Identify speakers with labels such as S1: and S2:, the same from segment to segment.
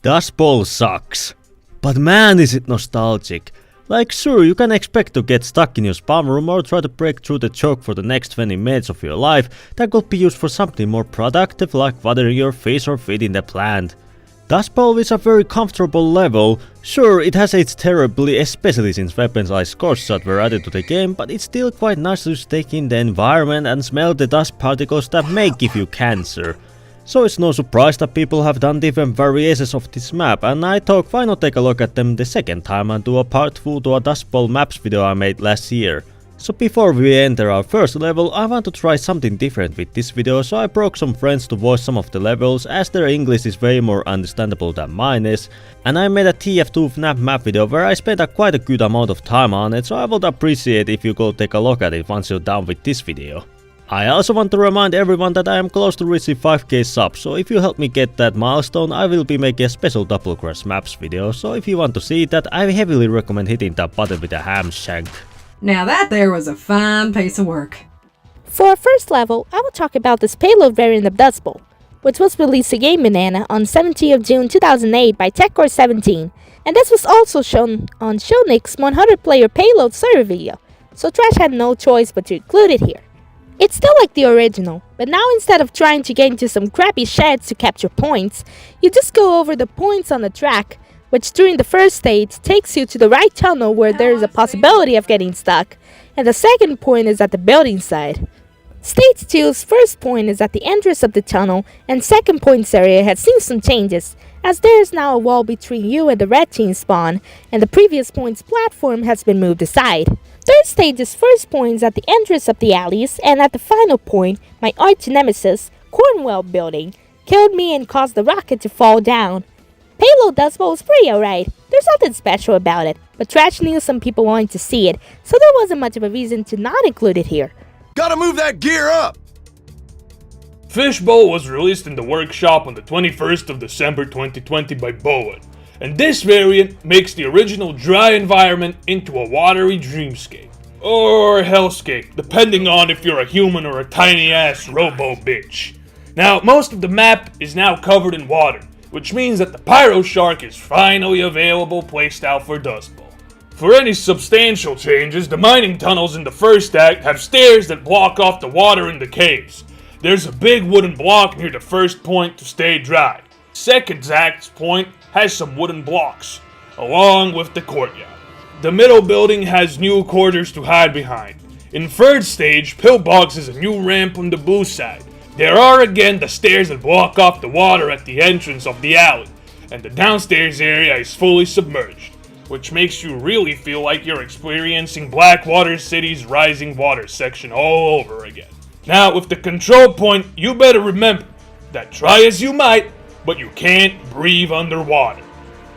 S1: Dustbowl sucks. But man is it nostalgic. Like sure, you can expect to get stuck in your spawn room or try to break through the choke for the next 20 minutes of your life that could be used for something more productive like watering your fish or feeding the plant. Dustbowl is a very comfortable level. Sure, it has its terribly, especially since weapons like Scorch Shot were added to the game, but it's still quite nice to take in the environment and smell the dust particles that may give you cancer. So it's no surprise that people have done different variations of this map, and I thought why not take a look at them the second time and do a part 2 to a Dustbowl maps video I made last year. So before we enter our first level, I want to try something different with this video, so I broke some friends to voice some of the levels as their English is way more understandable than mine is, and I made a TF2 FNAF map video where I spent quite a good amount of time on it, so I would appreciate if you go take a look at it once you're done with this video. I also want to remind everyone that I am close to reaching 5k subs, so if you help me get that milestone, I will be making a special Double Crash Maps video, so if you want to see that, I heavily recommend hitting that button with a ham shank.
S2: Now that there was a fine piece of work.
S3: For our first level, I will talk about this payload variant of Dustbowl, which was released to Game Banana on 17th of June 2008 by TechCore17, and this was also shown on Shownick's 100 player payload server video, so Trash had no choice but to include it here. It's still like the original, but now instead of trying to get into some crappy sheds to capture points, you just go over the points on the track, which during the first stage takes you to the right tunnel where there is a possibility of getting stuck, and the second point is at the building side. Stage 2's first point is at the entrance of the tunnel, and second point's area has seen some changes, as there is now a wall between you and the red team spawn, and the previous point's platform has been moved aside. Third stage's first point is at the entrance of the alleys, and at the final point, my arch nemesis, Cornwell building, killed me and caused the rocket to fall down. Payload Dustbowl is pretty alright, there's nothing special about it, but Trash knew some people wanted to see it, so there wasn't much of a reason to not include it here.
S4: Gotta move that gear up!
S5: Fishbowl was released in the workshop on the 21st of December 2020 by Bowen, and this variant makes the original dry environment into a watery dreamscape. Or hellscape, depending on if you're a human or a tiny ass robo bitch. Now, most of the map is now covered in water, which means that the Pyro Shark is finally available playstyle for Dustbowl. For any substantial changes, the mining tunnels in the first act have stairs that block off the water in the caves. There's a big wooden block near the first point to stay dry. Second act's point has some wooden blocks, along with the courtyard. The middle building has new quarters to hide behind. In third stage, Pillbox is a new ramp on the blue side. There are again the stairs that block off the water at the entrance of the alley, and the downstairs area is fully submerged, which makes you really feel like you're experiencing Blackwater City's rising water section all over again. Now, with the control point, you better remember that try as you might, but you can't breathe underwater.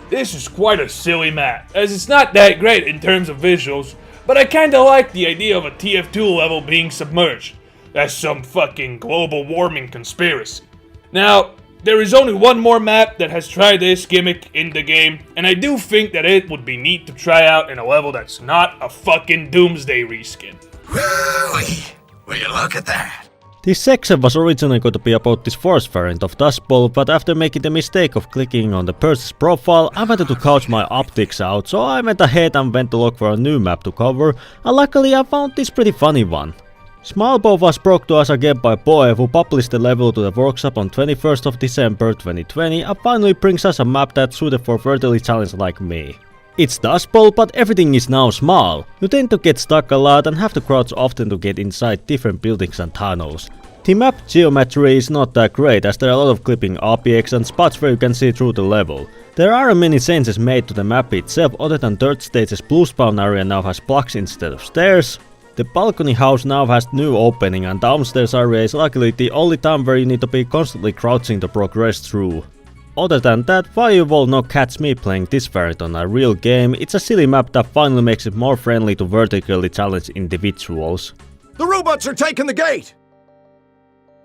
S5: This is quite a silly map, as it's not that great in terms of visuals, but I kinda like the idea of a TF2 level being submerged. That's some fucking global warming conspiracy. Now, there is only one more map that has tried this gimmick in the game, and I do think that it would be neat to try out in a level that's not a fucking Doomsday reskin.
S4: Really? Will you look at that?
S1: This section was originally going to be about this first variant of Dustbowl, but after making the mistake of clicking on the person's profile, I wanted to couch my optics out, so I went ahead and went to look for a new map to cover, and luckily I found this pretty funny one. Smallbowl was brought to us again by Boy, who published the level to the workshop on 21st of December 2020 and finally brings us a map that's suited for vertically challenged like me. It's Dustbowl, but everything is now small. You tend to get stuck a lot and have to crouch often to get inside different buildings and tunnels. The map geometry is not that great, as there are a lot of clipping objects and spots where you can see through the level. There aren't many changes made to the map itself other than third stage's blue spawn area now has blocks instead of stairs. The balcony house now has new opening, and downstairs area is luckily the only time where you need to be constantly crouching to progress through. Other than that, while you will not catch me playing this variant on a real game, it's a silly map that finally makes it more friendly to vertically challenged individuals.
S4: The robots are taking the gate!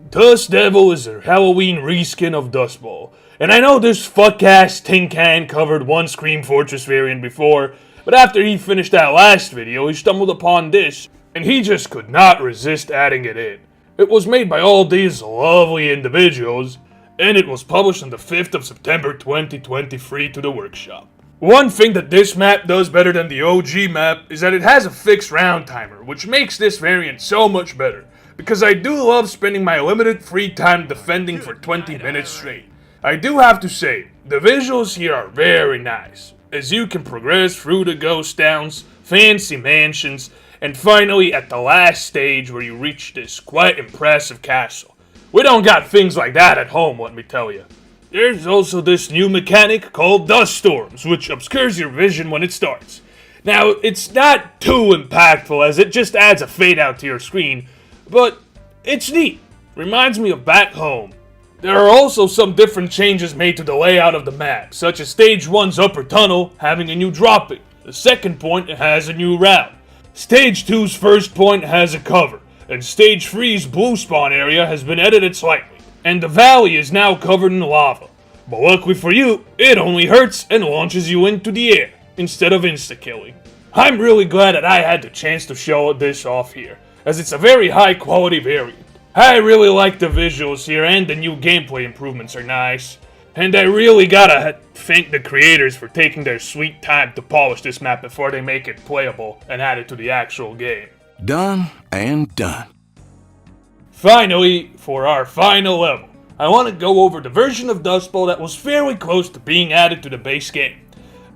S5: Dust Devil is a Halloween reskin of Dustbowl, and I know this fuck-ass Tin Can covered one Scream Fortress variant before, but after he finished that last video, he stumbled upon this, and he just could not resist adding it in. It was made by all these lovely individuals, and it was published on the 5th of September 2023 to the workshop. One thing that this map does better than the OG map is that it has a fixed round timer, which makes this variant so much better, because I do love spending my limited free time defending for 20 minutes straight. I do have to say, the visuals here are very nice, as you can progress through the ghost towns, fancy mansions, and finally at the last stage where you reach this quite impressive castle. We don't got things like that at home, let me tell you. There's also this new mechanic called Dust Storms, which obscures your vision when it starts. Now, it's not too impactful as it just adds a fade out to your screen, but it's neat. Reminds me of back home. There are also some different changes made to the layout of the map, such as Stage 1's upper tunnel having a new dropping. The second point has a new route. Stage 2's first point has a cover, and Stage 3's blue spawn area has been edited slightly. And the valley is now covered in lava. But luckily for you, it only hurts and launches you into the air, instead of insta-killing. I'm really glad that I had the chance to show this off here, as it's a very high quality variant. I really like the visuals here and the new gameplay improvements are nice. And I really gotta thank the creators for taking their sweet time to polish this map before they make it playable and add it to the actual game.
S4: Done and done.
S5: Finally, for our final level, I want to go over the version of Dustbowl that was fairly close to being added to the base game.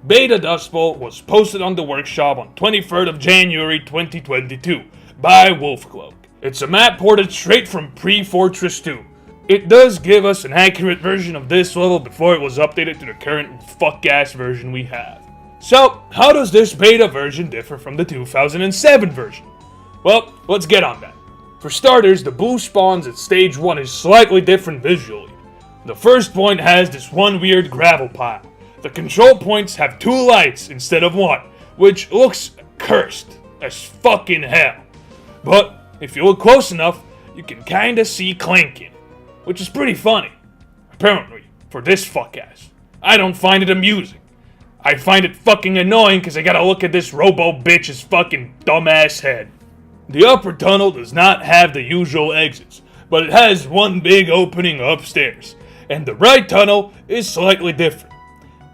S5: Beta Dustbowl was posted on the workshop on 23rd of January 2022 by Wolfcloak. It's a map ported straight from pre-Fortress 2. It does give us an accurate version of this level before it was updated to the current fuck-ass version we have. So, how does this beta version differ from the 2007 version? Well, let's get on that. For starters, the blue spawns at Stage 1 is slightly different visually. The first point has this one weird gravel pile. The control points have 2 lights instead of 1, which looks cursed as fucking hell. But if you look close enough, you can kinda see clanking, which is pretty funny. Apparently, for this fuck-ass. I don't find it amusing. I find it fucking annoying because I gotta look at this robo bitch's fucking dumbass head. The upper tunnel does not have the usual exits, but it has one big opening upstairs, and the right tunnel is slightly different.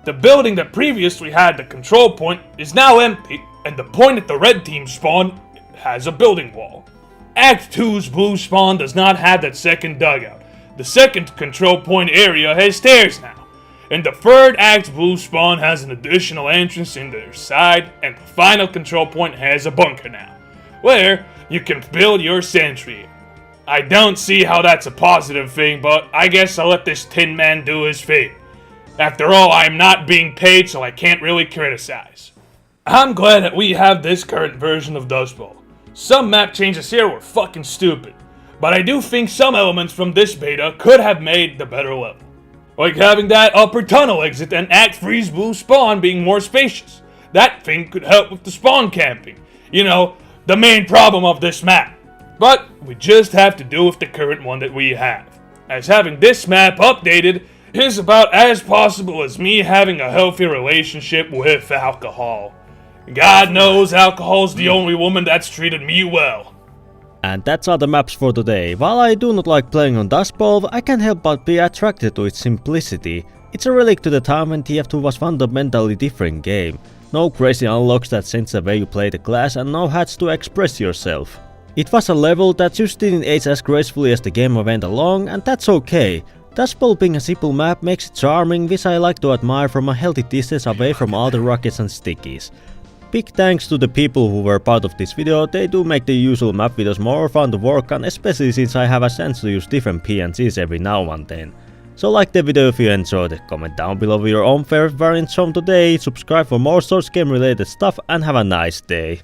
S5: The building that previously had the control point is now empty, and the point at the red team spawn has a building wall. Act 2's blue spawn does not have that second dugout. The second control point area has stairs now, and the third Act blue spawn has an additional entrance in their side, and the final control point has a bunker now, where you can build your sentry. I don't see how that's a positive thing, but I guess I'll let this Tin Man do his thing. After all, I'm not being paid, so I can't really criticize. I'm glad that we have this current version of Dustbowl. Some map changes here were fucking stupid, but I do think some elements from this beta could have made the better level. Like having that upper tunnel exit and Act 3's blue spawn being more spacious. That thing could help with the spawn camping. You know, the main problem of this map. But we just have to do with the current one that we have, as having this map updated is about as possible as me having a healthy relationship with alcohol. God knows alcohol's the only woman that's treated me well.
S1: And that's all the maps for today. While I do not like playing on Dustbowl, I can't help but be attracted to its simplicity. It's a relic to the time when TF2 was fundamentally different game. No crazy unlocks that change the way you play the class and no hats to express yourself. It was a level that just didn't age as gracefully as the game went along, and that's okay. Dustbowl being a simple map makes it charming, which I like to admire from a healthy distance away from all the rockets and stickies. Big thanks to the people who were part of this video, they do make the usual map videos more fun to work on, especially since I have a chance to use different PNGs every now and then. So like the video if you enjoyed it, comment down below with your own favorite variants from today, subscribe for more source game related stuff and have a nice day.